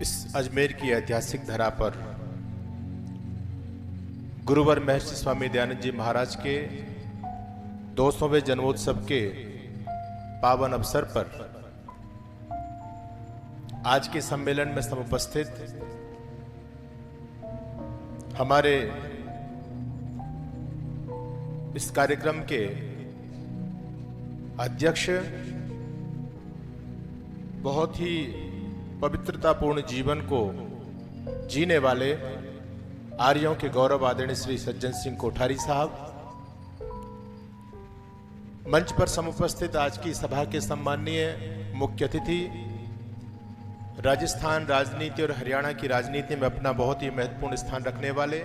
इस अजमेर की ऐतिहासिक धरा पर गुरुवर महर्षि स्वामी दयानंद जी महाराज के 200वें जन्मोत्सव के पावन अवसर पर आज के सम्मेलन में समुपस्थित हमारे इस कार्यक्रम के अध्यक्ष, बहुत ही पवित्रतापूर्ण जीवन को जीने वाले आर्यों के गौरव आदरणीय श्री सज्जन सिंह कोठारी साहब, मंच पर समुपस्थित आज की सभा के सम्माननीय मुख्य अतिथि, राजस्थान राजनीति और हरियाणा की राजनीति में अपना बहुत ही महत्वपूर्ण स्थान रखने वाले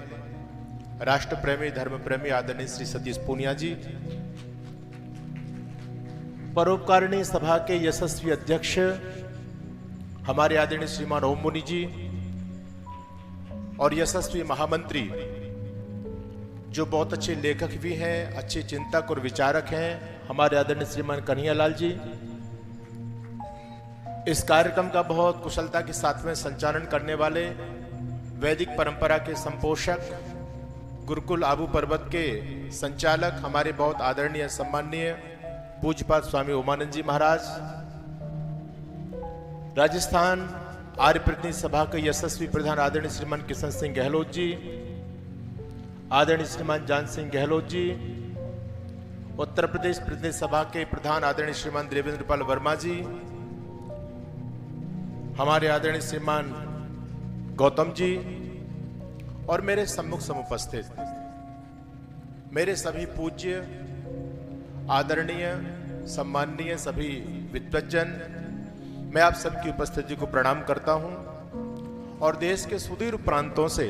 राष्ट्र प्रेमी धर्म प्रेमी आदरणीय श्री सतीश पूनिया जी, परोपकारिणी सभा के यशस्वी अध्यक्ष हमारे आदरणीय श्रीमान ओम मुनि जी और यशस्वी महामंत्री जो बहुत अच्छे लेखक भी हैं, अच्छे चिंतक और विचारक हैं, हमारे आदरणीय श्रीमान कन्हैयालाल जी, इस कार्यक्रम का बहुत कुशलता के साथ में संचालन करने वाले वैदिक परंपरा के संपोषक, गुरुकुल आबू पर्वत के संचालक हमारे बहुत आदरणीय सम्माननीय पूज्यपाद स्वामी उमानंद जी महाराज, राजस्थान आर्य प्रतिनिधि सभा के यशस्वी प्रधान आदरणीय श्रीमान किशन सिंह गहलोत जी, आदरणीय श्रीमान जान सिंह गहलोत जी, उत्तर प्रदेश प्रतिनिधि सभा के प्रधान आदरणीय श्रीमान देवेंद्र पाल वर्मा जी, हमारे आदरणीय श्रीमान गौतम जी और मेरे सम्मुख समुपस्थित मेरे सभी पूज्य आदरणीय सम्माननीय सभी विद्वज्जन, मैं आप सबकी उपस्थिति को प्रणाम करता हूं और देश के सुदूर प्रांतों से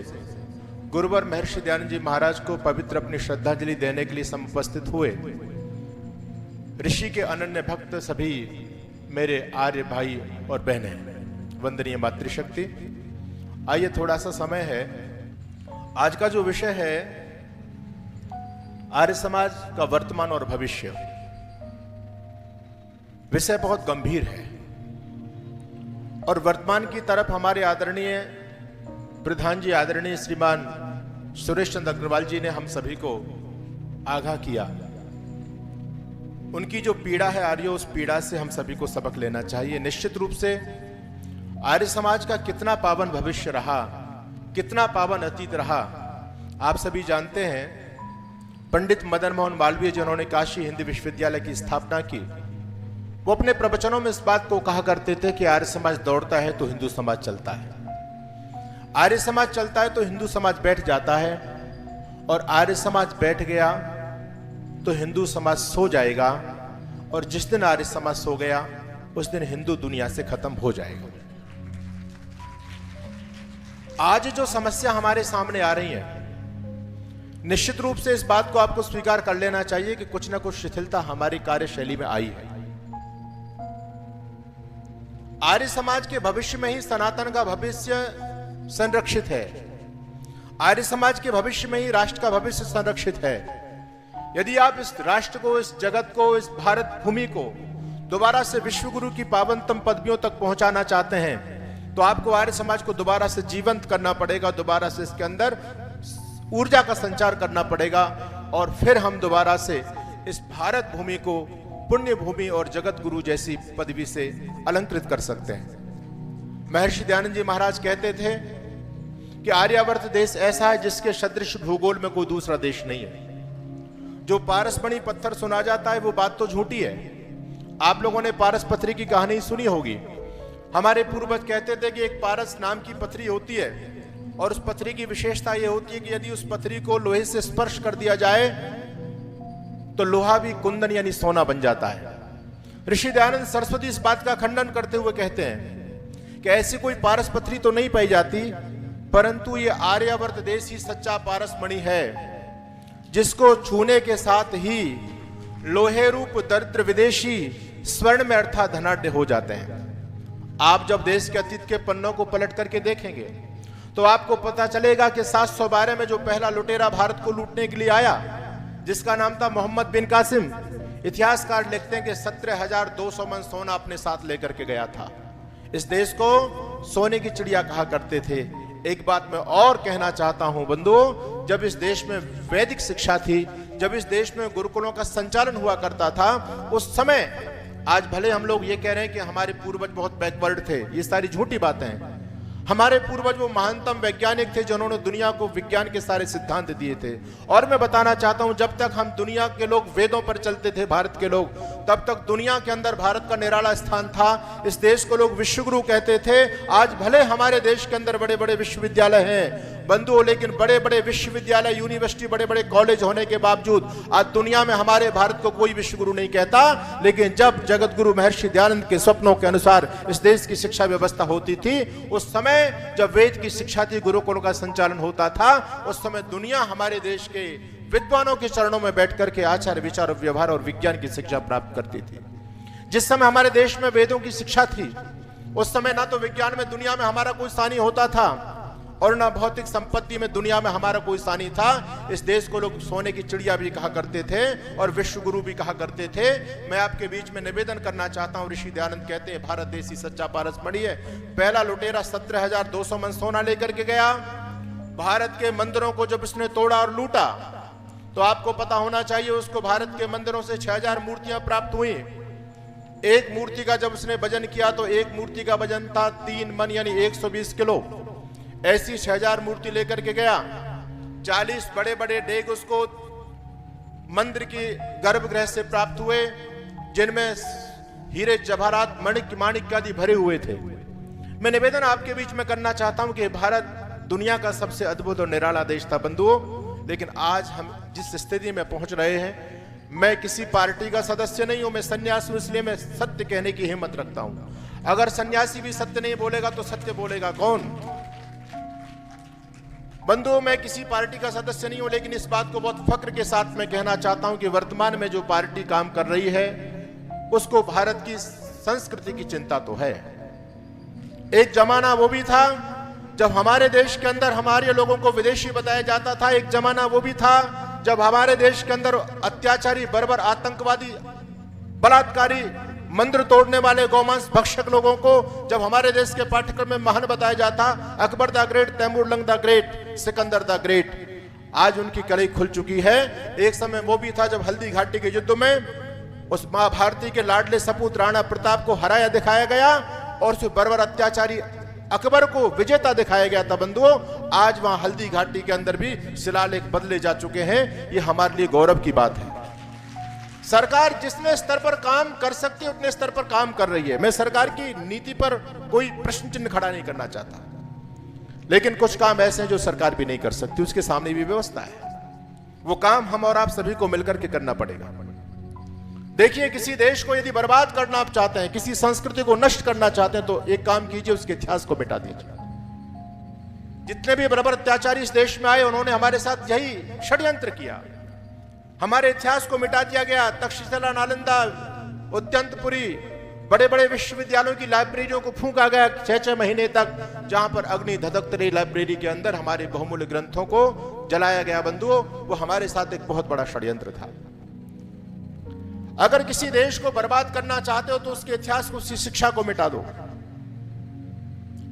गुरुवर महर्षि दयानंद जी महाराज को पवित्र अपनी श्रद्धांजलि देने के लिए समुपस्थित हुए ऋषि के अनन्य भक्त सभी मेरे आर्य भाई और बहनें, वंदनीय मातृशक्ति। आइए, थोड़ा सा समय है, आज का जो विषय है आर्य समाज का वर्तमान और भविष्य, विषय बहुत गंभीर है और वर्तमान की तरफ हमारे आदरणीय प्रधान जी आदरणीय श्रीमान सुरेश चंद्र अग्रवाल जी ने हम सभी को आगाह किया। उनकी जो पीड़ा है आर्य, उस पीड़ा से हम सभी को सबक लेना चाहिए। निश्चित रूप से आर्य समाज का कितना पावन भविष्य रहा, कितना पावन अतीत रहा, आप सभी जानते हैं। पंडित मदन मोहन मालवीय जिन्होंने काशी हिंदी विश्वविद्यालय की स्थापना की, वो अपने प्रवचनों में इस बात को कहा करते थे कि आर्य समाज दौड़ता है तो हिंदू समाज चलता है, आर्य समाज चलता है तो हिंदू समाज बैठ जाता है, और आर्य समाज बैठ गया तो हिंदू समाज सो जाएगा, और जिस दिन आर्य समाज सो गया उस दिन हिंदू दुनिया से खत्म हो जाएगा। आज जो समस्या हमारे सामने आ रही है, निश्चित रूप से इस बात को आपको स्वीकार कर लेना चाहिए कि कुछ ना कुछ शिथिलता हमारी कार्यशैली में आई है। आर्य समाज के भविष्य में ही सनातन का भविष्य संरक्षित है, आर्य समाज के भविष्य में ही राष्ट्र का भविष्य संरक्षित है। यदि आप इस राष्ट्र को, इस जगत को, इस भारत भूमि को दोबारा से विश्व गुरु की पावनतम पदवियों तक पहुंचाना चाहते हैं तो आपको आर्य समाज को दोबारा से जीवंत करना पड़ेगा, दोबारा से इसके अंदर ऊर्जा का संचार करना पड़ेगा, और फिर हम दोबारा से इस भारत भूमि को पुण्य भूमि और जगत गुरु जैसी पदवी से अलंकृत कर सकते हैं। महर्षि दयानंद जी महाराज कहते थे कि आर्यावर्त देश ऐसा है जिसके सदृश भूगोल में कोई दूसरा देश नहीं है। जो पारसमणि पत्थर सुना जाता है वो बात तो झूठी है। आप लोगों ने पारस पत्थरी की कहानी सुनी होगी। हमारे पूर्वज कहते थे कि एक पारस नाम की पत्थरी होती है, और उस पत्थरी की विशेषता यह होती है कि यदि उस पत्थरी को लोहे से स्पर्श कर दिया जाए तो लोहा भी कुंदन यानी सोना बन जाता है। ऋषि दयानंद सरस्वती इस बात का खंडन करते हुए कहते हैं कि ऐसी कोई पारस पत्थरी तो नहीं पाई जाती, परंतु ये आर्यावर्त देश ही सच्चा पारस मणि है, जिसको छूने के साथ ही लोहे रूप दरिद्र विदेशी स्वर्ण में अर्थात धनाढ्य हो जाते हैं। आप जब देश के अतीत के पन्नों को पलट करके देखेंगे तो आपको पता चलेगा कि 712 में जो पहला लुटेरा भारत को लूटने के लिए आया, जिसका नाम था मोहम्मद बिन कासिम, इतिहासकार लिखते हैं कि 17,200 मन सोना अपने साथ लेकर के गया था। इस देश को सोने की चिड़िया कहा करते थे। एक बात मैं और कहना चाहता हूं बंधुओं, जब इस देश में वैदिक शिक्षा थी, जब इस देश में गुरुकुलों का संचालन हुआ करता था, उस समय, आज भले हम लोग ये कह रहे हैं कि हमारे पूर्वज बहुत बैकवर्ड थे, ये सारी झूठी बातें हैं। हमारे पूर्वज वो महानतम वैज्ञानिक थे जिन्होंने दुनिया को विज्ञान के सारे सिद्धांत दिए थे। और मैं बताना चाहता हूं, जब तक हम दुनिया के लोग वेदों पर चलते थे, भारत के लोग, तब तक दुनिया के अंदर भारत का निराला स्थान था। इस देश को लोग विश्वगुरु कहते थे। आज भले हमारे देश के अंदर बड़े बड़े विश्वविद्यालय हैं बंधुओं, लेकिन बड़े बड़े विश्वविद्यालय, यूनिवर्सिटी, बड़े बड़े कॉलेज होने के बावजूद आज दुनिया में हमारे भारत को कोई विश्वगुरु नहीं कहता। लेकिन जब जगत गुरु महर्षि दयानंद के सपनों के अनुसार इस देश की शिक्षा व्यवस्था होती थी, उस समय जब वेद की शिक्षा थी, गुरुकुलों का संचालन होता था, उस समय दुनिया हमारे देश के विद्वानों के चरणों में बैठ करके आचार, विचार, व्यवहार और विज्ञान की शिक्षा प्राप्त करती थी। जिस समय हमारे देश में वेदों की शिक्षा थी, उस समय ना तो विज्ञान में दुनिया में हमारा कोई सानी होता था और ना भौतिक संपत्ति में दुनिया में हमारा कोई सानी था। इस देश को लोग सोने की चिड़िया भी कहा करते थे और विश्वगुरु भी कहा करते थे। मैं आपके बीच में निवेदन करना चाहता हूं, ऋषि दयानंद कहते हैं, भारत देश ही सच्चा पारस मणि है। पहला लुटेरा 17,200 मन सोना लेकर के गया। भारत के मंदिरों को जब उसने तोड़ा और लूटा, तो आपको पता होना चाहिए उसको भारत के मंदिरों से 6,000 मूर्तियां प्राप्त हुई। एक मूर्ति का जब उसने वजन किया तो एक मूर्ति का वजन था 3 मन यानी 120 किलो। ऐसी 6,000 मूर्ति लेकर के गया। 40 बड़े बड़े डेग उसको मंदिर की गर्भगृह से प्राप्त हुए, जिनमें हीरे जवाहरात माणिक आदि भरे हुए थे। मैं निवेदन आपके बीच में करना चाहता हूं कि भारत दुनिया का सबसे अद्भुत और निराला देश था बंधुओं, लेकिन आज हम जिस स्थिति में पहुंच रहे हैं, मैं किसी पार्टी का सदस्य नहीं हूं, मैं सन्यासी हूं, इसलिए मैं सत्य कहने की हिम्मत रखता हूं। अगर सन्यासी भी सत्य नहीं बोलेगा तो सत्य बोलेगा कौन? बंधुओं, मैं किसी पार्टी का सदस्य नहीं हूं, लेकिन इस बात को बहुत फक्र के साथ मैं कहना चाहता हूं कि वर्तमान में जो पार्टी काम कर रही है, उसको भारत की संस्कृति की चिंता तो है। एक जमाना वो भी था जब हमारे देश के अंदर हमारे लोगों को विदेशी बताया जाता था। एक जमाना वो भी था जब हमारे देश के अंदर अत्याचारी, बर्बर, आतंकवादी, बलात्कारी, मंदिर तोड़ने वाले, गौमांस भक्षक लोगों को जब हमारे देश के पाठ्यक्रम में महान बताया जाता, Akbar the great, Taimur Lang the great, Sikandar the great. आज उनकी कलई खुल चुकी है। एक समय वो भी था जब हल्दी घाटी के युद्ध में उस मां भारती के लाडले सपूत राणा प्रताप को हराया दिखाया गया और उस बर्बर अत्याचारी अकबर को विजेता दिखाया गया था। बंधुओं, आज वहां हल्दी घाटी के अंदर भी शिलालेख बदले जा चुके हैं। ये हमारे लिए गौरव की बात है। सरकार जितने स्तर पर काम कर सकती है उतने स्तर पर काम कर रही है। मैं सरकार की नीति पर कोई प्रश्न चिन्ह खड़ा नहीं करना चाहता, लेकिन कुछ काम ऐसे हैं जो सरकार भी नहीं कर सकती, उसके सामने भी व्यवस्था है। वो काम हम और आप सभी को मिलकर के करना पड़ेगा। देखिए, किसी देश को यदि बर्बाद करना आप चाहते हैं, किसी संस्कृति को नष्ट करना चाहते हैं, तो एक काम कीजिए, उसके इतिहास को मिटा दीजिए। जितने भी बर्बर अत्याचारी इस देश में आए, उन्होंने हमारे साथ यही षड्यंत्र किया। हमारे इतिहास को मिटा दिया गया। तक्षशिला, नालंदा, उद्यंतपुरी, बड़े बड़े विश्वविद्यालयों की लाइब्रेरियों को फूंका गया 6-6 महीने तक, जहां पर अग्नि धधकती रही लाइब्रेरी के अंदर, हमारे बहुमूल्य ग्रंथों को जलाया गया। बंधुओं, वो हमारे साथ एक बहुत बड़ा षड्यंत्र था। अगर किसी देश को बर्बाद करना चाहते हो तो उसके इतिहास को, उसकी शिक्षा को मिटा दो।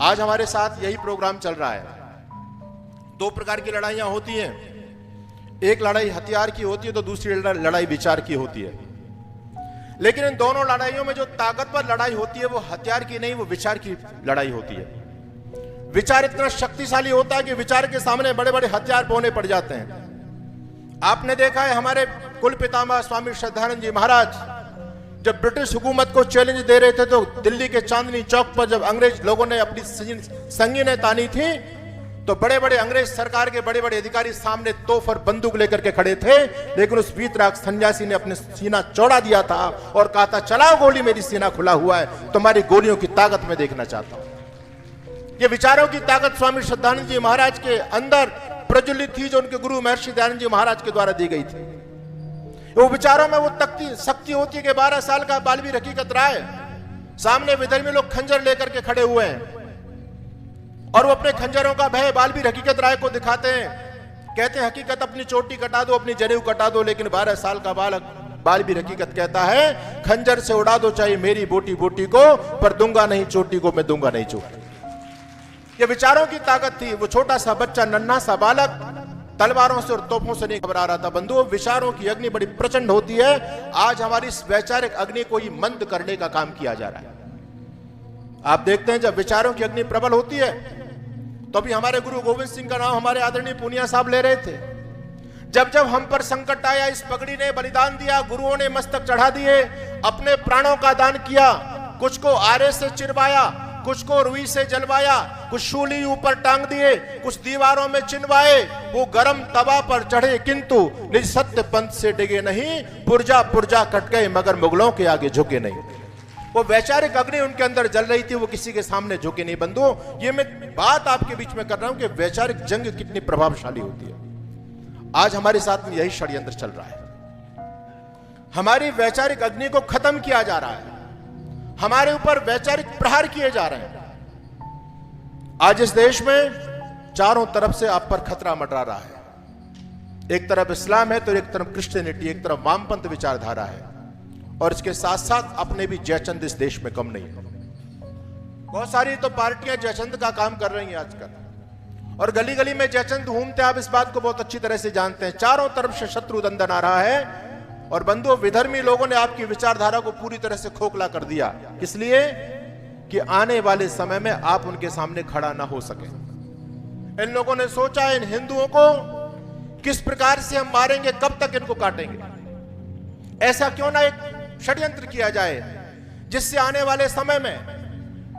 आज हमारे साथ यही प्रोग्राम चल रहा है। 2 प्रकार की लड़ाइयां होती हैं। एक लड़ाई हथियार की होती है तो दूसरी लड़ाई विचार की होती है। लेकिन इन दोनों लड़ाइयों में जो ताकतवर लड़ाई होती है वो हथियार की नहीं, वो विचार की लड़ाई होती है। विचार इतना शक्तिशाली होता है कि विचार के सामने बड़े बड़े हथियार बोने पड़ जाते हैं। आपने देखा है, हमारे कुल पितामह स्वामी श्रद्धानंद जी महाराज जब ब्रिटिश हुकूमत को चैलेंज दे रहे थे, तो दिल्ली के चांदनी चौक पर जब अंग्रेज लोगों ने अपनी संगीनें तानी थी, तो बड़े बड़े अंग्रेज सरकार के बड़े बड़े अधिकारी सामने तोप और बंदूक लेकर के खड़े थे। लेकिन उस वीतराग सन्यासी ने अपने सीना चौड़ा दिया था और कहा था, चलाओ गोली, मेरी सीना खुला हुआ है, तुम्हारी गोलियों की ताकत मैं देखना चाहता हूं। ये विचारों की ताकत स्वामी श्रद्धानंद जी महाराज के अंदर प्रज्वलित थी, जो उनके गुरु महर्षि दयानंद जी महाराज के द्वारा दी गई थी। वो विचारों में वो शक्ति होती है कि 12 साल का बालवीर हकीकत राय सामने विधर्मी लोग खंजर लेकर के खड़े हुए हैं और वो अपने खंजरों का भय बालवीर हकीकत राय को दिखाते हैं। कहते हैं, हकीकत अपनी चोटी कटा दो, अपनी जनेऊ कटा दो, लेकिन 12 साल का बालक बालवीर हकीकत कहता है, खंजर से उड़ा दो चाहे मेरी बोटी बोटी को, पर दूंगा नहीं चोटी को, मैं दूंगा नहीं चोटी। ये विचारों की ताकत थी। वो छोटा सा बच्चा, नन्हा सा बालक तलवारों से और तोपों से नहीं घबरा रहा था। बंधुओं, विचारों की अग्नि बड़ी प्रचंड होती है। आज हमारी इस वैचारिक अग्नि को ही मंद करने का काम किया जा रहा है। आप देखते हैं जब विचारों की अग्नि प्रबल होती है तो अभी हमारे गुरु गोविंद सिंह का नाम हमारे आदरणीय पूनिया साहब ले रहे थे। जब जब हम पर संकट आया, इस पगड़ी ने बलिदान दिया, गुरुओं ने मस्तक चढ़ा दिए, अपने प्राणों का दान किया। कुछ को आरे से चिरवाया, कुछ को रुई से जलवाया, कुछ शूली ऊपर टांग दिए, कुछ दीवारों में चिनवाए। वो गरम तवा पर चढ़े किंतु निज सत्य पंथ से डिगे नहीं, पुर्जा पुर्जा कट गए मगर मुगलों के आगे झुके नहीं। वो वैचारिक अग्नि उनके अंदर जल रही थी, वो किसी के सामने झुके नहीं। बंधुओं, ये मैं बात आपके बीच में कर रहा हूं कि वैचारिक जंग कितनी प्रभावशाली होती है। आज हमारे साथ में यही षड्यंत्र चल रहा है। हमारी वैचारिक अग्नि को खत्म किया जा रहा है, हमारे ऊपर वैचारिक प्रहार किए जा रहे हैं। आज इस देश में चारों तरफ से आप पर खतरा मंडरा रहा है। एक तरफ इस्लाम है तो एक तरफ क्रिश्चियनिटी, एक तरफ वामपंथ विचारधारा है, और इसके साथ साथ अपने भी जयचंद इस देश में कम नहीं है। बहुत सारी तो पार्टियां जयचंद का काम कर रही हैं आजकल, और गली गली में जयचंद घूमते हैं। आप इस बात को बहुत अच्छी तरह से जानते हैं। चारों तरफ से शत्रु दंदन आ रहा है, और बंधुओं, विधर्मी लोगों ने आपकी विचारधारा को पूरी तरह से खोखला कर दिया। इसलिए कि आने वाले समय में आप उनके सामने खड़ा ना हो सके। इन लोगों ने सोचा इन हिंदुओं को किस प्रकार से हम मारेंगे, कब तक इनको काटेंगे। ऐसा क्यों ना एक षड्यंत्र किया जाए जिससे आने वाले समय में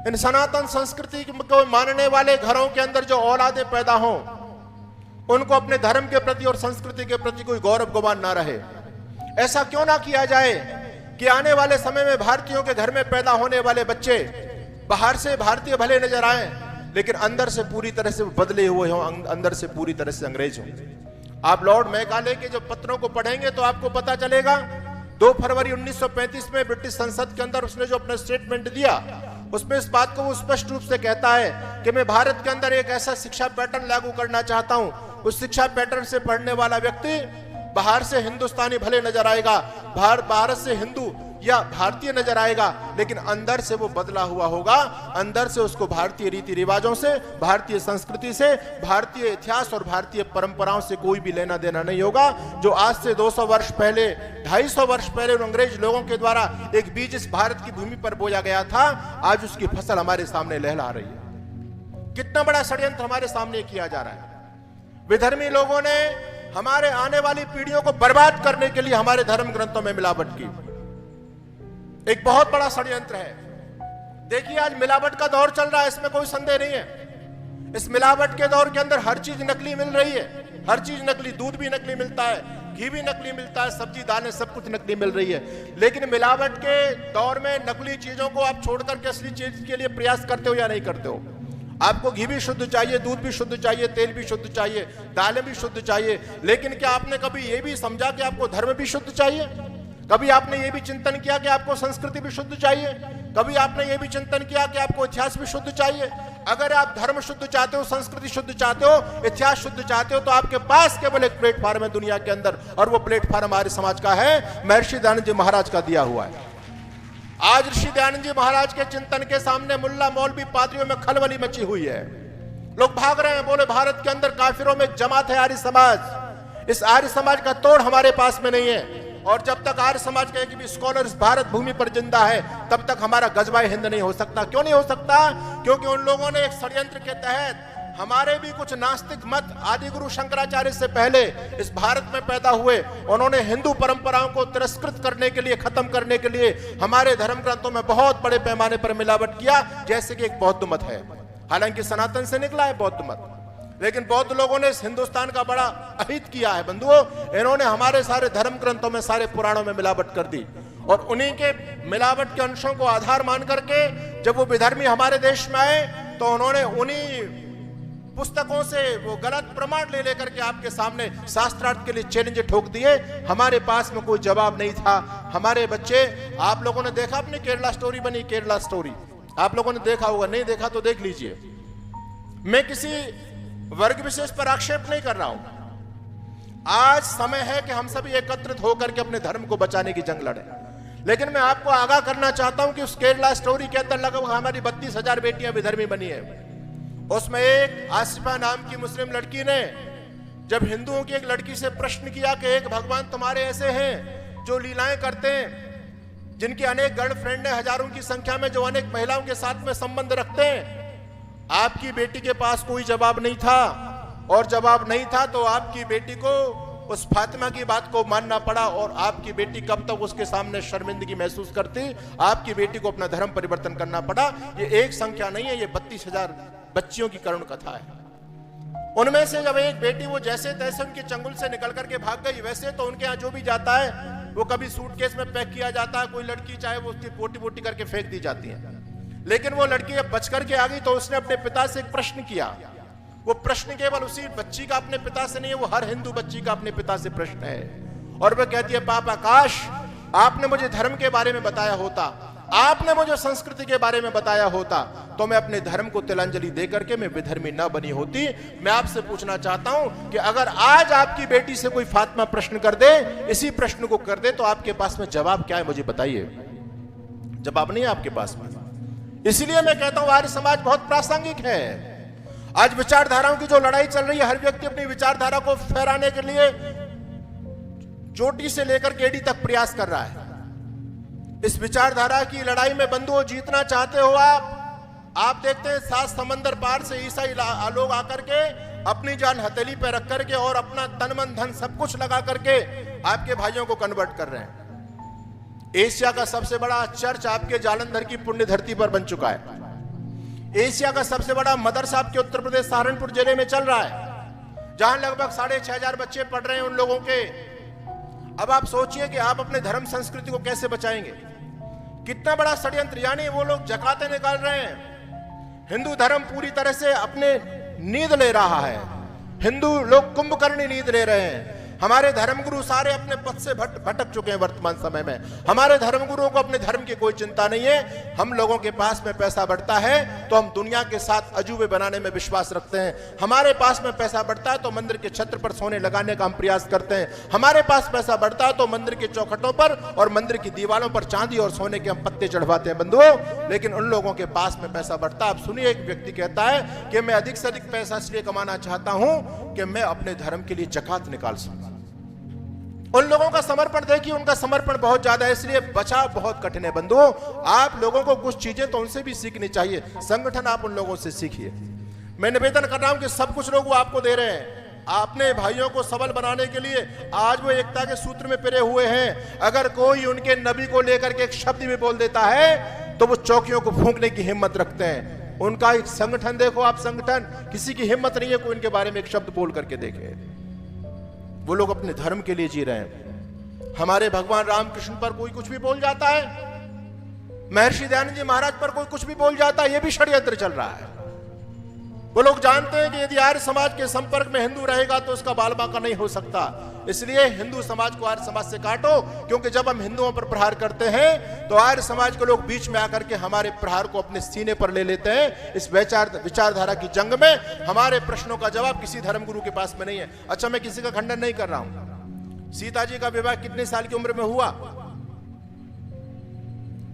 इन सनातन संस्कृति को मानने वाले घरों के अंदर जो औलादे पैदा हों, उनको अपने धर्म के प्रति और संस्कृति के प्रति कोई गौरव गुमान ना रहे। ऐसा क्यों ना किया जाए कि आने वाले समय में भारतीयों के घर में पैदा होने वाले बच्चे बाहर से भारतीय भले नजर आए, लेकिन अंदर से पूरी तरह से बदले हुए हों, अंदर से पूरी तरह से अंग्रेज हों। आप लॉर्ड मैकाले के जो पत्रों को पढ़ेंगे तो आपको पता चलेगा 2 फरवरी 1935 में ब्रिटिश संसद के अंदर उसने जो अपना स्टेटमेंट दिया, उसमें इस बात को वो स्पष्ट रूप से कहता है कि मैं भारत के अंदर एक ऐसा शिक्षा पैटर्न लागू करना चाहता हूं। उस शिक्षा पैटर्न से पढ़ने वाला व्यक्ति बाहर से हिंदुस्तानी भले नजर आएगा, भारत से हिंदू या भारतीय नजर आएगा, लेकिन अंदर से वो बदला हुआ होगा। अंदर से उसको भारतीय रीति रिवाजों से, भारतीय संस्कृति से, भारतीय इतिहास और भारतीय परंपराओं से कोई भी लेना देना नहीं होगा। जो आज से 200 वर्ष पहले, 250 वर्ष पहले उन अंग्रेज लोगों के द्वारा एक बीज इस भारत की भूमि पर बोया गया था, आज उसकी फसल हमारे सामने लहला रही है। कितना बड़ा षड्यंत्र हमारे सामने किया जा रहा है। विधर्मी लोगों ने हमारे आने वाली पीढ़ियों को बर्बाद करने के लिए हमारे धर्म ग्रंथों में मिलावट की। एक बहुत बड़ा षड्यंत्र है। देखिए, आज मिलावट का दौर चल रहा है, इसमें कोई संदेह नहीं है। इस मिलावट के दौर के अंदर हर चीज नकली मिल रही है, हर चीज नकली। दूध भी नकली मिलता है, घी भी नकली मिलता है, सब्जी दालें सब कुछ नकली मिल रही है। लेकिन मिलावट के दौर में नकली चीजों को आप छोड़ करके असली चीज के लिए प्रयास करते हो या नहीं करते हो? आपको घी भी शुद्ध चाहिए, दूध भी शुद्ध चाहिए, तेल भी शुद्ध चाहिए, दालें भी शुद्ध चाहिए, लेकिन क्या आपने कभी यह भी समझा कि आपको धर्म भी शुद्ध चाहिए? कभी आपने ये भी चिंतन किया कि आपको संस्कृति भी शुद्ध चाहिए? कभी आपने ये भी चिंतन किया कि आपको इतिहास भी शुद्ध चाहिए? अगर आप धर्म शुद्ध चाहते हो, संस्कृति शुद्ध चाहते हो, इतिहास शुद्ध चाहते हो, तो आपके पास केवल एक प्लेटफॉर्म है दुनिया के अंदर, और वो प्लेटफॉर्म हमारे समाज का है, महर्षि दयानंद जी महाराज का दिया हुआ है। आज ऋषि दयानंद जी महाराज के चिंतन के सामने मुल्ला मौलवी पादरियों में खलबली मची हुई है। लोग भाग रहे हैं, बोले भारत के अंदर काफिरों में जमात है आर्य समाज। इस आर्य समाज का तोड़ हमारे पास में नहीं है, और जब तक आर्य समाज का एक भी स्कॉलर इस भारत भूमि पर जिंदा है, तब तक हमारा गजबाए हिंद नहीं हो सकता। क्यों नहीं हो सकता? क्योंकि उन लोगों ने एक षड्यंत्र के तहत हमारे भी कुछ नास्तिक मत आदि गुरु शंकराचार्य से पहले इस भारत में पैदा हुए, उन्होंने हिंदू परंपराओं को तिरस्कृत करने के लिए, खत्म करने के लिए हमारे धर्म ग्रंथों में बहुत बड़े पैमाने पर मिलावट किया। जैसे कि एक बौद्ध मत है, हालांकि सनातन से निकला है बौद्ध मत, लेकिन बौद्ध लोगों ने इस हिंदुस्तान का बड़ा अहित किया है। बंधुओं, इन्होंने हमारे सारे धर्म ग्रंथों में, सारे पुराणों में मिलावट कर दी, और उन्हीं के मिलावट के अंशों को आधार मान करके जब वो विधर्मी हमारे देश में आए, तो उन्होंने उन्हीं पुस्तकों से वो गलत प्रमाण ले लेकर के आपके सामने शास्त्रार्थ के लिए चैलेंज ठोक दिए। हमारे पास में कोई जवाब नहीं था। हमारे बच्चे, आप लोगों ने देखा, अपनी केरला स्टोरी बनी, केरला स्टोरी आप लोगों ने देखा होगा, नहीं देखा तो देख लीजिए। मैं किसी वर्ग विशेष पर आक्षेप नहीं कर रहा हूं। आज समय है कि हम सभी एकत्रित होकर के अपने धर्म को बचाने की जंग लड़ें। लेकिन मैं आपको आगाह करना चाहता हूं कि उस केरला स्टोरी के अंदर लगभग हमारी 32,000 बेटियां विधर्मी बनी है। उसमें एक आसिफा नाम की मुस्लिम लड़की ने जब हिंदुओं की एक लड़की से प्रश्न किया कि एक भगवान तुम्हारे ऐसे हैं जो लीलाएं करते हैं, जिनकी अनेक गर्लफ्रेंड है हजारों की संख्या में, जो अनेक महिलाओं के साथ में संबंध रखते हैं, आपकी बेटी के पास कोई जवाब नहीं था। और जवाब नहीं था तो आपकी बेटी को उस फातिमा की बात को मानना पड़ा। और आपकी बेटी कब तक उसके सामने शर्मिंदगी महसूस करती, आपकी बेटी को अपना धर्म परिवर्तन करना पड़ा। ये एक संख्या नहीं है, ये 32,000 बच्चियों की करुण कथा है। उनमें से जब एक बेटी वो जैसे तैसे उनके चंगुल से निकल करके भाग गई, वैसे तो उनके यहाँ जो भी जाता है वो कभी सूटकेस में पैक किया जाता है, कोई लड़की चाहे वो उसकी पोटी पोटी करके फेंक दी जाती है। लेकिन वो लड़की जब बच करके आ गई तो उसने अपने पिता से एक प्रश्न किया। वो प्रश्न केवल उसी बच्ची का अपने पिता से नहीं है, वो हर हिंदू बच्ची का अपने पिता से प्रश्न है। और वह कहती है, पापा काश आपने मुझे धर्म के बारे में बताया होता, आपने मुझे संस्कृति के बारे में बताया होता, तो मैं अपने धर्म को तिलांजलि दे करके मैं विधर्मी न बनी होती। मैं आपसे पूछना चाहता हूं कि अगर आज आपकी बेटी से कोई फातिमा प्रश्न कर दे, इसी प्रश्न को कर दे, तो आपके पास में जवाब क्या है मुझे बताइए? जवाब नहीं है आपके पास में। इसलिए मैं कहता हूं आर्य समाज बहुत प्रासंगिक है। आज विचारधाराओं की जो लड़ाई चल रही है, हर व्यक्ति अपनी विचारधारा को फहराने के लिए चोटी से लेकर केडी तक प्रयास कर रहा है। इस विचारधारा की लड़ाई में बंधुओं जीतना चाहते हो आप देखते हैं 7 समंदर पार से ईसाई लोग आकर के अपनी जान हथेली पे रख करके और अपना तन मन धन सब कुछ लगा करके आपके भाइयों को कन्वर्ट कर रहे हैं। एशिया का सबसे बड़ा चर्च आपके जालंधर की पुण्य धरती पर बन चुका है। एशिया का सबसे बड़ा मदरसा आपके उत्तर प्रदेश सहारनपुर जिले में चल रहा है, जहां लगभग 6,500 बच्चे पढ़ रहे हैं उन लोगों के। अब आप सोचिए कि आप अपने धर्म संस्कृति को कैसे बचाएंगे? कितना बड़ा षड्यंत्र, यानी वो लोग जकातें निकाल रहे हैं। हिंदू धर्म पूरी तरह से अपने नींद ले रहा है। हिंदू लोग कुंभकर्णी नींद ले रहे हैं। हमारे धर्मगुरु सारे अपने पद से भटक चुके हैं वर्तमान समय में। हमारे धर्मगुरुओं को अपने धर्म की कोई चिंता नहीं है। हम लोगों के पास में पैसा बढ़ता है तो हम दुनिया के साथ अजूबे बनाने में विश्वास रखते हैं। हमारे पास में पैसा बढ़ता है तो मंदिर के छत्र पर सोने लगाने का हम प्रयास करते हैं। हमारे पास पैसा बढ़ता है तो मंदिर के चौखटों पर और मंदिर की दीवारों पर चांदी और सोने के हम पत्ते चढ़वाते हैं बंधुओं। लेकिन उन लोगों के पास में पैसा बढ़ता है। आप सुनिए, एक व्यक्ति कहता है कि मैं अधिक से अधिक पैसा इसलिए कमाना चाहता हूं कि मैं अपने धर्म के लिए ज़कात निकाल सकूं। उन लोगों का समर्पण देखिए, उनका समर्पण बहुत ज्यादा है, इसलिए बचाव बहुत कठिन है बंधुओं। आप लोगों को कुछ चीजें तो उनसे भी सीखनी चाहिए। संगठन आप उन लोगों से सीखिए। मैं निवेदन कर रहा हूं कि सब कुछ लोग वो आपको दे रहे हैं अपने भाइयों को सबल बनाने के लिए। आज वो एकता के सूत्र में पिरे हुए हैं। अगर कोई उनके नबी को लेकर के एक शब्द भी बोल देता है तो वो चौकियों को फूंकने की हिम्मत रखते हैं। उनका एक संगठन देखो आप, संगठन, किसी की हिम्मत नहीं है कोई उनके बारे में एक शब्द बोल करके देखे। वो लोग अपने धर्म के लिए जी रहे हैं। हमारे भगवान रामकृष्ण पर कोई कुछ भी बोल जाता है, महर्षि दयानंद जी महाराज पर कोई कुछ भी बोल जाता है, ये भी षड्यंत्र चल रहा है। वो लोग जानते हैं कि यदि आर्य समाज के संपर्क में हिंदू रहेगा तो उसका बाल बांका नहीं हो सकता। इसलिए हिंदू समाज को आर्य समाज से काटो, क्योंकि जब हम हिंदुओं पर प्रहार करते हैं तो आर्य समाज के लोग बीच में आकर के हमारे प्रहार को अपने सीने पर ले लेते हैं। इस विचारधारा की जंग में हमारे प्रश्नों का जवाब किसी धर्मगुरु के पास में नहीं है। अच्छा, मैं किसी का खंडन नहीं कर रहा हूं। सीता जी का विवाह कितने साल की उम्र में हुआ?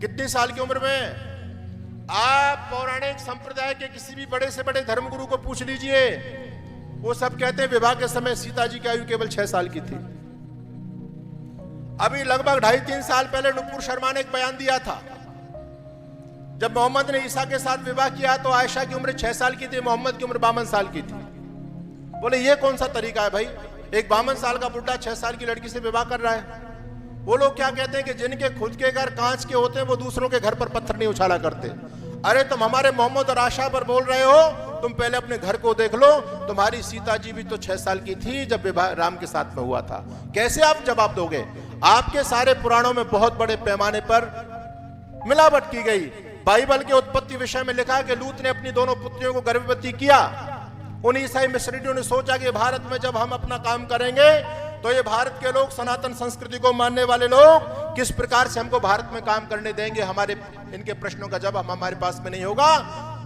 कितनी साल की उम्र में? आप पौराणिक संप्रदाय के किसी भी बड़े से बड़े धर्मगुरु को पूछ लीजिए, वो सब कहते हैं विवाह के समय सीता जी की आयु केवल 6 साल की थी। अभी लगभग 2.5-3 साल पहले नुपुर शर्मा ने एक बयान दिया था। जब मोहम्मद ने ईसा के साथ विवाह किया तो आयशा की उम्र 6 साल की थी, मोहम्मद की उम्र 52 साल की थी। बोले ये कौन सा तरीका है भाई? एक 52 साल का बुढ़ा 6 साल की लड़की से विवाह कर रहा है। वो लोग क्या कहते हैं कि जिनके खुद के घर कांच के होते हैं वो दूसरों के घर पर पत्थर नहीं उछाला करते। अरे तुम हमारे मोहम्मद और आशा पर बोल रहे हो, तुम पहले अपने घर को देख लो। तुम्हारी सीता जी भी तो 6 साल की थी जब विवाह राम के साथ में हुआ था। कैसे आप जवाब दोगे? आपके सारे पुराणों में बहुत बड़े पैमाने पर मिलावट की गई। बाइबल के उत्पत्ति विषय में लिखा है कि लूत ने अपनी दोनों पुत्रियों को गर्भवती किया। उन ईसाई मिशनरियों ने सोचा कि भारत में जब हम अपना काम करेंगे तो ये भारत के लोग, सनातन संस्कृति को मानने वाले लोग, किस प्रकार से हमको भारत में काम करने देंगे? हमारे इनके प्रश्नों का जवाब हमारे पास में नहीं होगा।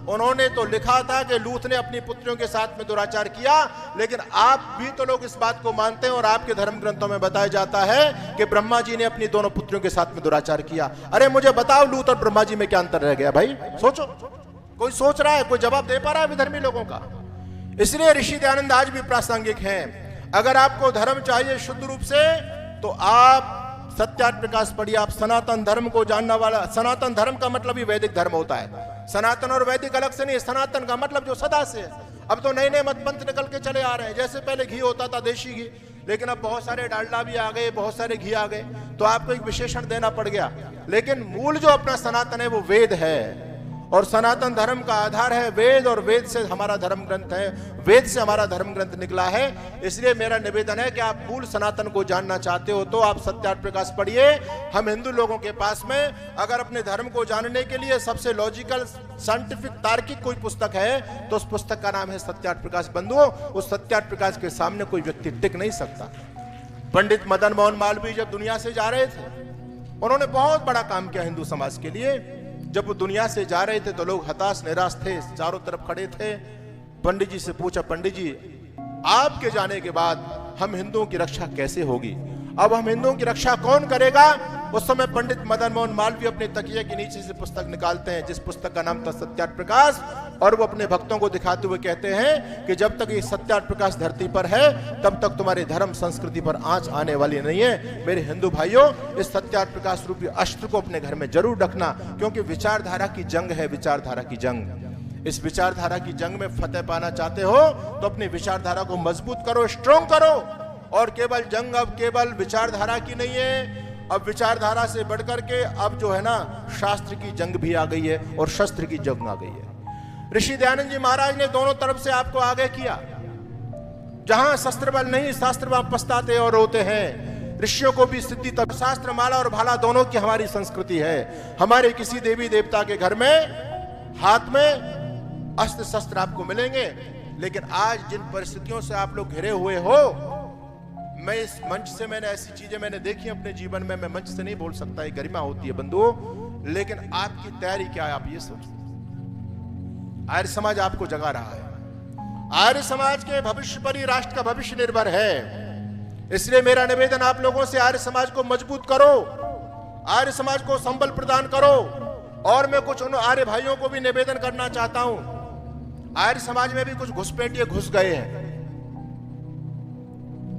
उन्होंने तो लिखा था कि लूत ने अपनी पुत्रियों के साथ में दुराचार किया, लेकिन आप भी तो लोग इस बात को मानते हैं और आपके धर्म ग्रंथों में बताया जाता है कि ब्रह्मा जी ने अपनी दोनों पुत्रियों के साथ में दुराचार किया। अरे मुझे बताओ, लूत और ब्रह्मा जी में क्या अंतर रह गया भाई? सोचो। कोई सोच रहा है, कोई जवाब दे पा रहा है विधर्मी लोगों का? इसलिए ऋषि दयानंद आज भी प्रासंगिक हैं। अगर आपको धर्म चाहिए शुद्ध रूप से, तो आप सत्यार्थ प्रकाश पढ़िए। आप सनातन धर्म को जानने वाला, सनातन धर्म का मतलब ही वैदिक धर्म होता है। सनातन और वैदिक अलग से नहीं, सनातन का मतलब जो सदा से है। अब तो नए नए मतपंथ निकल के चले आ रहे हैं। जैसे पहले घी होता था, देशी घी, लेकिन अब बहुत सारे डालडा भी आ गए, बहुत सारे घी आ गए, तो आपको एक विशेषण देना पड़ गया। लेकिन मूल जो अपना सनातन है वो वेद है, और सनातन धर्म का आधार है वेद, और वेद से हमारा धर्म ग्रंथ है, वेद से हमारा धर्म ग्रंथ निकला है। इसलिए मेरा निवेदन है कि आप मूल सनातन को जानना चाहते हो तो आप सत्यार्थ प्रकाश पढ़िए। हम हिंदू लोगों के पास में अगर अपने धर्म को जानने के लिए सबसे लॉजिकल, साइंटिफिक, तार्किक कोई पुस्तक है तो उस पुस्तक का नाम है सत्यार्थ प्रकाश। बंधुओं, उस सत्यार्थ प्रकाश के सामने कोई व्यक्ति टिक नहीं सकता। पंडित मदन मोहन मालवीय जब दुनिया से जा रहे थे, उन्होंने बहुत बड़ा काम किया हिंदू समाज के लिए। जब वो दुनिया से जा रहे थे तो लोग हताश निराश थे, चारों तरफ खड़े थे। पंडित जी से पूछा, पंडित जी आपके जाने के बाद हम हिंदुओं की रक्षा कैसे होगी? अब हम हिंदुओं की रक्षा कौन करेगा? उस समय पंडित मदन मोहन मालवीय अपने तकिए के नीचे से पुस्तक निकालते हैं, जिस पुस्तक का नाम था सत्यार्थ प्रकाश, और वो अपने भक्तों को दिखाते हुए कहते हैं कि जब तक ये सत्यार्थ प्रकाश धरती पर है तब तक तुम्हारी धर्म संस्कृति पर आंच आने वाली नहीं है। मेरे हिंदू भाइयों, इस सत्यार्थ प्रकाश रूपी अस्त्र को अपने घर में जरूर रखना, क्योंकि विचारधारा की जंग है, विचारधारा की जंग। इस विचारधारा की जंग में फतेह पाना चाहते हो तो अपनी विचारधारा को मजबूत करो, स्ट्रॉन्ग करो। और केवल जंग अब केवल विचारधारा की नहीं है, अब विचारधारा से बढ़कर के अब जो है ना, शास्त्र की जंग भी आ गई है और शस्त्र की जंग आ गई है। ऋषि दयानंद जी महाराज ने दोनों तरफ से आपको आगे किया। जहां शस्त्र बल नहीं, शास्त्र बल पछताते और रोते हैं। ऋषियों को भी सिद्धि तब, शास्त्र माला और भाला दोनों की हमारी संस्कृति है। हमारे किसी देवी देवता के घर में हाथ में अस्त्र शस्त्र आपको मिलेंगे, लेकिन आज जिन परिस्थितियों से आप लोग घिरे हुए हो, मैं इस मंच से, मैंने ऐसी चीजें मैंने देखी अपने जीवन में, मैं मंच से नहीं बोल सकता, ये गरिमा होती है बंधुओं, लेकिन आपकी तैयारी क्या है आप ये सोचिए। आर्य समाज आपको जगा रहा है। आर्य समाज के भविष्य पर ही राष्ट्र का भविष्य निर्भर है। इसलिए मेरा निवेदन आप लोगों से, आर्य समाज को मजबूत करो, आर्य समाज को संबल प्रदान करो। और मैं कुछ उन आर्य भाइयों को भी निवेदन करना चाहता हूं, आर्य समाज में भी कुछ घुसपैठिए घुस गए हैं।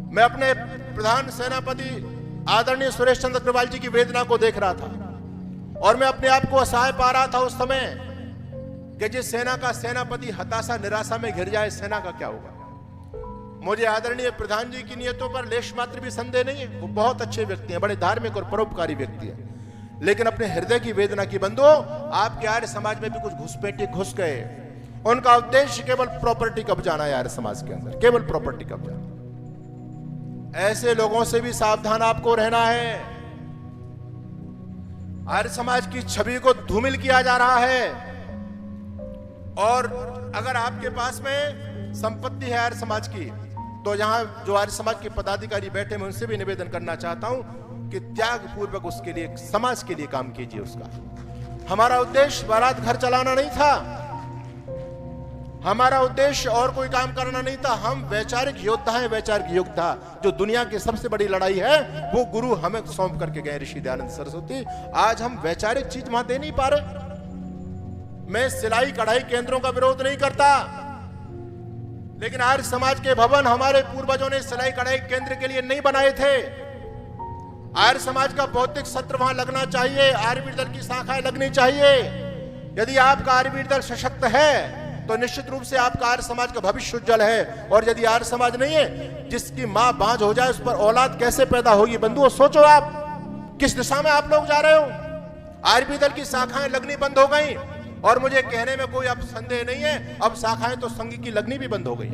मैं अपने प्रधान सेनापति आदरणीय सुरेश चंद्र अग्रवाल जी की वेदना को देख रहा था, और मैं अपने आप को असहाय पा रहा था उस समय कि जिस सेना का सेनापति हताशा निराशा में घिर जाए, सेना का क्या होगा। मुझे आदरणीय प्रधान जी की नियतों पर लेश मात्र भी संदेह नहीं है, वो बहुत अच्छे व्यक्ति हैं, बड़े धार्मिक और परोपकारी व्यक्ति हैं, लेकिन अपने हृदय की वेदना की बंधुओं, आपके आर्य समाज में भी कुछ घुसपैठिए घुस गए। उनका उद्देश्य केवल प्रॉपर्टी कब्जाना है, आर्य समाज के अंदर केवल प्रॉपर्टी कब्जाना। ऐसे लोगों से भी सावधान आपको रहना है। आर्य समाज की छवि को धूमिल किया जा रहा है, और अगर आपके पास में संपत्ति है आर्य समाज की, तो यहां जो आर्य समाज के पदाधिकारी बैठे, मैं उनसे भी निवेदन करना चाहता हूं कि त्याग पूर्वक उसके लिए, समाज के लिए काम कीजिए। उसका हमारा उद्देश्य बारात घर चलाना नहीं था, हमारा उद्देश्य और कोई काम करना नहीं था। हम वैचारिक योद्धा हैं, वैचारिक योद्धा। जो दुनिया की सबसे बड़ी लड़ाई है वो गुरु हमें सौंप करके गए, ऋषि दयानंद सरस्वती। आज हम वैचारिक चीज वहां दे नहीं पा रहे। मैं सिलाई कढ़ाई केंद्रों का विरोध नहीं करता, लेकिन आर्य समाज के भवन हमारे पूर्वजों ने सिलाई कढ़ाई केंद्र के लिए नहीं बनाए थे। आर्य समाज का बौद्धिक सत्र वहां लगना चाहिए, आर्यवीर दल की शाखाएं लगनी चाहिए। यदि आपका आर्यवीर दल सशक्त है तो निश्चित रूप से आपका आर्य समाज का भविष्य उज्जवल है। और यदि आर्य समाज नहीं है, जिसकी मां बांझ हो जाए, उस पर औलाद कैसे पैदा होगी? बंधुओं सोचो, आप किस दिशा में आप लोग जा रहे हो। आर्यवीर दल की शाखाएं लगनी बंद हो गई, और मुझे कहने में कोई अब संदेह नहीं है, अब शाखाएं तो संघ की लगनी भी बंद हो गई।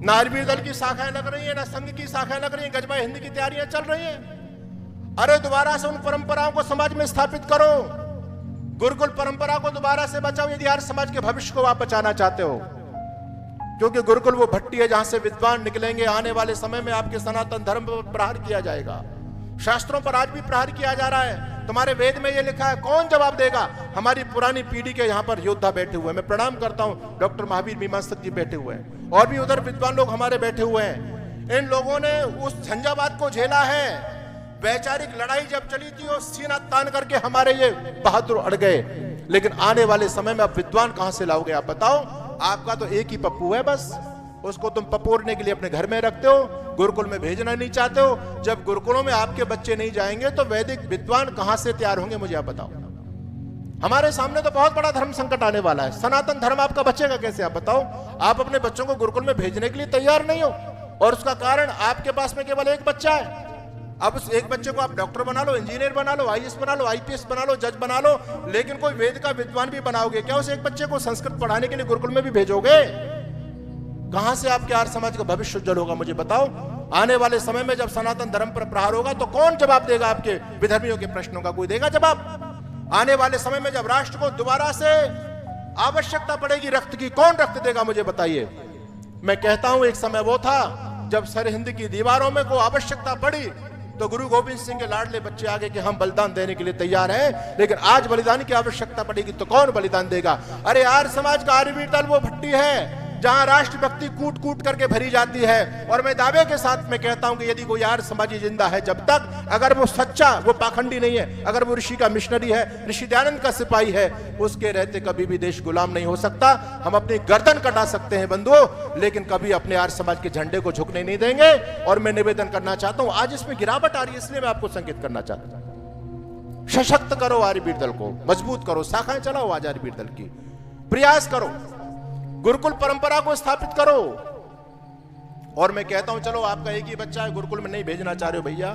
ना आर्यवीर दल की शाखाएं लग रही है, ना संघ की शाखाएं लग रही है। गजबा हिंदी की तैयारियां चल रही हैं। अरे दोबारा से उन परंपराओं को समाज में स्थापित करो, गुरुकुल परंपरा को दोबारा से बचाओ, यदि आर्य समाज के भविष्य को आप बचाना चाहते हो। क्योंकि गुरुकुल वो भट्टी है जहां से विद्वान निकलेंगे। आने वाले समय में आपके सनातन धर्म पर प्रहार किया जाएगा। शास्त्रों पर आज भी प्रहार किया जा रहा है। तुम्हारे वेद में ये लिखा है, कौन जवाब देगा? हमारी पुरानी पीढ़ी के यहाँ पर योद्धा बैठे हुए हैं। मैं प्रणाम करता हूँ, डॉक्टर महावीर मीमांसक जी बैठे हुए हैं, और भी उधर विद्वान लोग हमारे बैठे हुए हैं। इन लोगों ने उस झंझावात को झेला है। वैचारिक लड़ाई जब चली थी, वो सीना तान करके हमारे ये बहादुर अड़ गए। लेकिन आने वाले समय में अब विद्वान कहां से लाओगे आप बताओ? आपका तो एक ही पप्पू है बस, उसको तुम पपोरने के लिए अपने घर में रखते हो, गुरुकुल में भेजना नहीं चाहते हो। जब गुरुकुलों में आपके बच्चे नहीं जाएंगे तो वैदिक विद्वान कहां से तैयार होंगे मुझे आप बताओ? हमारे सामने तो बहुत बड़ा धर्म संकट आने वाला है। सनातन धर्म आपका बचेगा कैसे आप बताओ? आप अपने बच्चों को गुरुकुल में भेजने के लिए तैयार नहीं हो, और उसका कारण आपके पास में केवल एक बच्चा है। अब उस एक बच्चे को आप डॉक्टर बना लो, इंजीनियर बना लो, आईएएस बना लो, आईपीएस बना लो, जज बना लो, लेकिन कोई वेद का विद्वान भी बनाओगे क्या? उस एक बच्चे को संस्कृत पढ़ाने के लिए गुरुकुल में भी भेजोगे? कहां से आपके आर्य समाज का भविष्य उज्जवल होगा मुझे बताओ? आने वाले समय में जब सनातन धर्म पर प्रहार होगा तो कौन जवाब देगा आपके विधर्मियों के प्रश्नों का? कोई देगा जवाब? आने वाले समय में जब राष्ट्र को दोबारा से आवश्यकता पड़ेगी रक्त की, कौन रक्त देगा मुझे बताइए? मैं कहता हूं एक समय वो था जब सरहिंद की दीवारों में को आवश्यकता पड़ी तो गुरु गोविंद सिंह के लाडले बच्चे आगे कि हम बलिदान देने के लिए तैयार हैं, लेकिन आज बलिदान की आवश्यकता पड़ेगी तो कौन बलिदान देगा? अरे आर्य समाज का आर्यवीर दल वो भट्टी है जहां राष्ट्रभक्ति कूट कूट करके भरी जाती है। और मैं दावे के साथ में कहता हूं कि यदि कोई आर्य समाजी जिंदा है जब तक, अगर वो सच्चा, वो पाखंडी नहीं है, अगर वो ऋषि का मिशनरी है, ऋषि दयानंद का सिपाही है, उसके रहते कभी भी देश गुलाम नहीं हो सकता। हम अपनी गर्दन कटा सकते हैं बंधुओं, लेकिन कभी अपने आर्य समाज के झंडे को झुकने नहीं देंगे। और मैं निवेदन करना चाहता हूं, आज इसमें गिरावट आ रही है इसलिए मैं आपको संकेत करना चाहता हूं, सशक्त करो आर्यवीर दल को, मजबूत करो, शाखाएं चलाओ आज आर्यवीर दल की, प्रयास करो, गुरुकुल परंपरा को स्थापित करो। और मैं कहता हूं चलो आपका एक ही बच्चा है, गुरुकुल में नहीं भेजना चाह रहे हो भैया,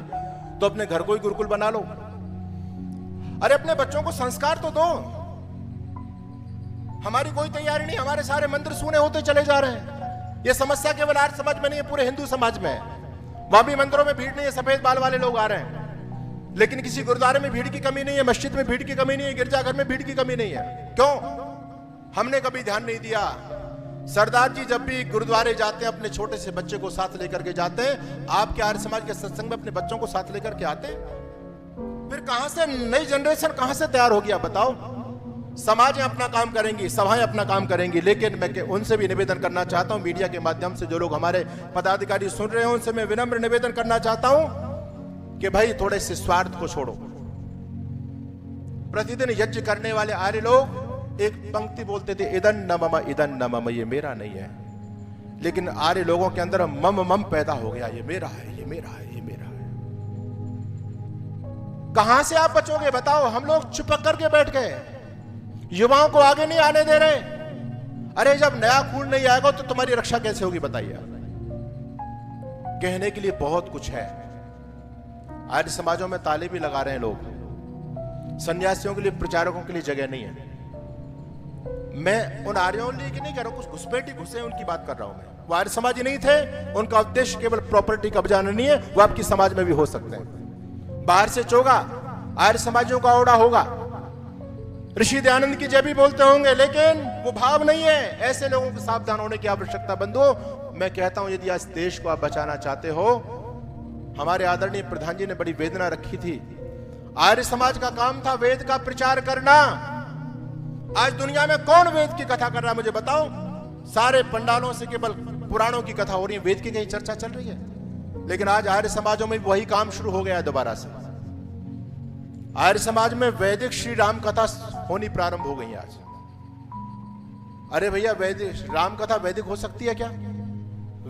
तो अपने घर को ही गुरुकुल बना लो। अरे अपने बच्चों को संस्कार तो दो। हमारी कोई तैयारी नहीं, हमारे सारे मंदिर सूने होते चले जा रहे हैं। यह समस्या केवल आर्य समाज में नहीं है, पूरे हिंदू समाज में है। वहां भी मंदिरों में भीड़ नहीं है, सफेद बाल वाले लोग आ रहे हैं, लेकिन किसी गुरुद्वारे में भीड़ की कमी नहीं है, मस्जिद में भीड़ की कमी नहीं है, गिरजाघर में भीड़ की कमी नहीं है। क्यों? हमने कभी ध्यान नहीं दिया। सरदार जी जब भी गुरुद्वारे जाते हैं अपने छोटे से बच्चे को साथ लेकर के जाते हैं। आपके आर्य समाज के सत्संग में अपने बच्चों को साथ लेकर के आते हैं? फिर कहां से नई जनरेशन कहां से तैयार होगी आप बताओ? समाजें अपना काम करेंगी, सभाएं अपना काम करेंगी, लेकिन मैं उनसे भी निवेदन करना चाहता हूं, मीडिया के माध्यम से जो लोग हमारे पदाधिकारी सुन रहे हैं उनसे मैं विनम्र निवेदन करना चाहता हूं कि भाई थोड़े से स्वार्थ को छोड़ो। प्रतिदिन यज्ञ करने वाले आर्य लोग एक पंक्ति बोलते थे, इदन न मम, इदन न मम, ये मेरा नहीं है। लेकिन आर्य लोगों के अंदर मम मम पैदा हो गया, ये मेरा है, ये मेरा है, ये मेरा है। कहां से आप बचोगे बताओ? हम लोग चिपक करके बैठ गए, युवाओं को आगे नहीं आने दे रहे। अरे जब नया खून नहीं आएगा तो तुम्हारी रक्षा कैसे होगी बताइए? कहने के लिए बहुत कुछ है। आर्य समाजों में ताले भी लगा रहे हैं लोग, सन्यासियों के लिए, प्रचारकों के लिए जगह नहीं है। मैं उन आर्यों की नहीं कह रहा हूं, कुछ घुसपैठी घुसे उनकी बात कर रहा हूं मैं। वो आर्य समाजी नहीं थे, उनका उद्देश्य केवल प्रॉपर्टी कब्जा नहीं है, वो आपकी समाज में भी हो सकते हैं। बाहर से चोगा आर्य समाजियों का ओढ़ा होगा, ऋषि दयानंद की जय भी बोलते होंगे, लेकिन वो भाव नहीं है। ऐसे लोगों को सावधान होने की आवश्यकता बंधुओं। मैं कहता हूं यदि आज देश को आप बचाना चाहते हो, हमारे आदरणीय प्रधान जी ने बड़ी वेदना रखी थी। आर्य समाज का काम था वेद का प्रचार करना। आज दुनिया में कौन वेद की कथा कर रहा है मुझे बताओ? सारे पंडालों से केवल पुराणों की कथा हो रही है, वेद की कहीं चर्चा चल रही है। लेकिन आज आर्य समाजों में वही काम शुरू हो गया है दोबारा से। आर्य समाज में वैदिक श्री राम कथा होनी प्रारंभ हो गई आज। अरे भैया, वैदिक राम कथा वैदिक हो सकती है क्या?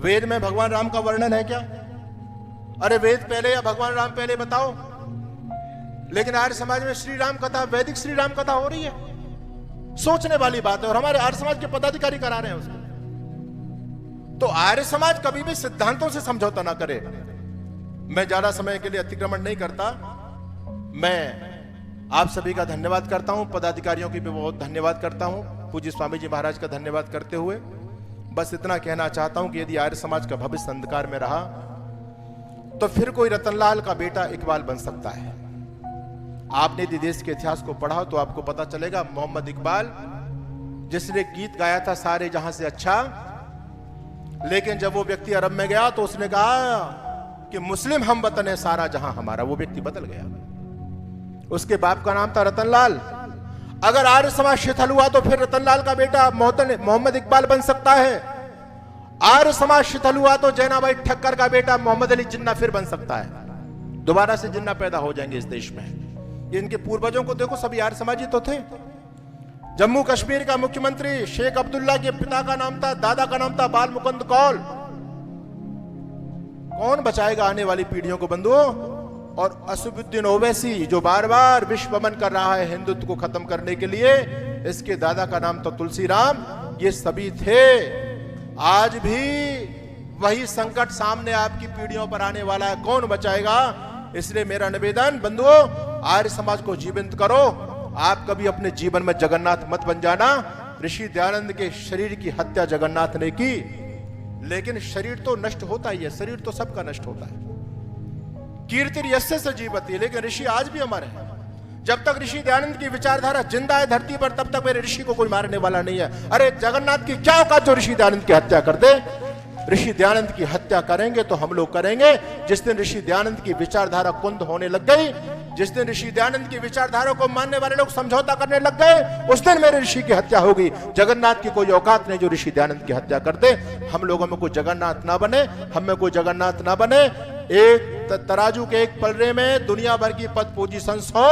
वेद में भगवान राम का वर्णन है क्या? अरे वेद पहले या भगवान राम पहले बताओ? लेकिन आर्य समाज में श्री राम कथा, वैदिक श्री राम कथा हो रही है। सोचने वाली बात है, और हमारे आर्य समाज के पदाधिकारी करा रहे हैं उसको। तो आर्य समाज कभी भी सिद्धांतों से समझौता ना करे। मैं ज्यादा समय के लिए अतिक्रमण नहीं करता। मैं आप सभी का धन्यवाद करता हूं, पदाधिकारियों की भी बहुत धन्यवाद करता हूं, पूज्य स्वामी जी महाराज का धन्यवाद करते हुए बस इतना कहना चाहता हूं कि यदि आर्य समाज का भविष्य अंधकार में रहा तो फिर कोई रतनलाल का बेटा इकबाल बन सकता है। आपने यदि देश के इतिहास को पढ़ा तो आपको पता चलेगा, मोहम्मद इकबाल जिसने गीत गाया था सारे जहां से अच्छा, लेकिन जब वो व्यक्ति अरब में गया तो उसने कहा कि मुस्लिम हम वतन है सारा जहां हमारा। वो व्यक्ति बदल गया। उसके बाप का नाम था रतनलाल। अगर आर्य समाज शिथिल हुआ तो फिर रतनलाल का बेटा मोहम्मद इकबाल बन सकता है। आर्य समाज शिथिल हुआ तो जैनाबाई ठक्कर का बेटा मोहम्मद अली जिन्ना फिर बन सकता है। दोबारा से जिन्ना पैदा हो जाएंगे इस देश में। इनके पूर्वजों को देखो, सभी आर्य समाजी तो थे। जम्मू कश्मीर का मुख्यमंत्री शेख अब्दुल्ला के पिता का नाम था, दादा का नाम था बाल मुकुंद कौल। कौन बचाएगा आने वाली पीढ़ियों को बंधुओं? और असदुद्दीन ओवैसी जो बार बार विश्व भ्रमण कर रहा है हिंदुत्व को खत्म करने के लिए, इसके दादा का नाम तो तुलसी राम। ये सभी थे। आज भी वही संकट सामने आपकी पीढ़ियों पर आने वाला है, कौन बचाएगा? इसलिए मेरा निवेदन बंधुओं, आर्य समाज को जीवंत करो। आप कभी अपने जीवन में जगन्नाथ मत बन जाना। ऋषि दयानंद के शरीर की हत्या जगन्नाथ ने की, लेकिन शरीर तो नष्ट होता ही है, शरीर तो सबका नष्ट होता है। कीर्ति यस्य से जीवती है, लेकिन ऋषि आज भी हमारे हैं। जब तक ऋषि दयानंद की विचारधारा जिंदा है धरती पर, तब तक मेरे ऋषि को कोई मारने वाला नहीं है। अरे जगन्नाथ की क्या औकात जो ऋषि दयानंद की हत्या कर दे? ऋषि दयानंद की हत्या करेंगे तो हम लोग करेंगे। जिस दिन ऋषि दयानंद की विचारधारा कुंद होने लग गई, जिस दिन ऋषि दयानंद की विचारधारा को मानने वाले लोग समझौता करने लग गए, उस दिन मेरे ऋषि की हत्या होगी। जगन्नाथ की कोई औकात नहीं जो ऋषि दयानंद की हत्या कर दे। हम लोगों में कोई जगन्नाथ ना बने, हम में कोई जगन्नाथ ना बने। एक तराजू के एक पलड़े में दुनिया भर की पद पोजीशंस हो,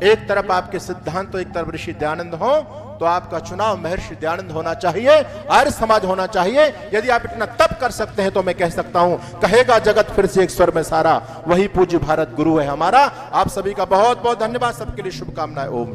एक तरफ आपके सिद्धांत तो एक तरफ ऋषि दयानंद हो, तो आपका चुनाव महर्षि दयानंद होना चाहिए, आर्य समाज होना चाहिए। यदि आप इतना तप कर सकते हैं तो मैं कह सकता हूं, कहेगा जगत फिर से एक स्वर में सारा, वही पूज्य भारत गुरु है हमारा। आप सभी का बहुत बहुत धन्यवाद। सबके लिए शुभकामनाएं। ओम।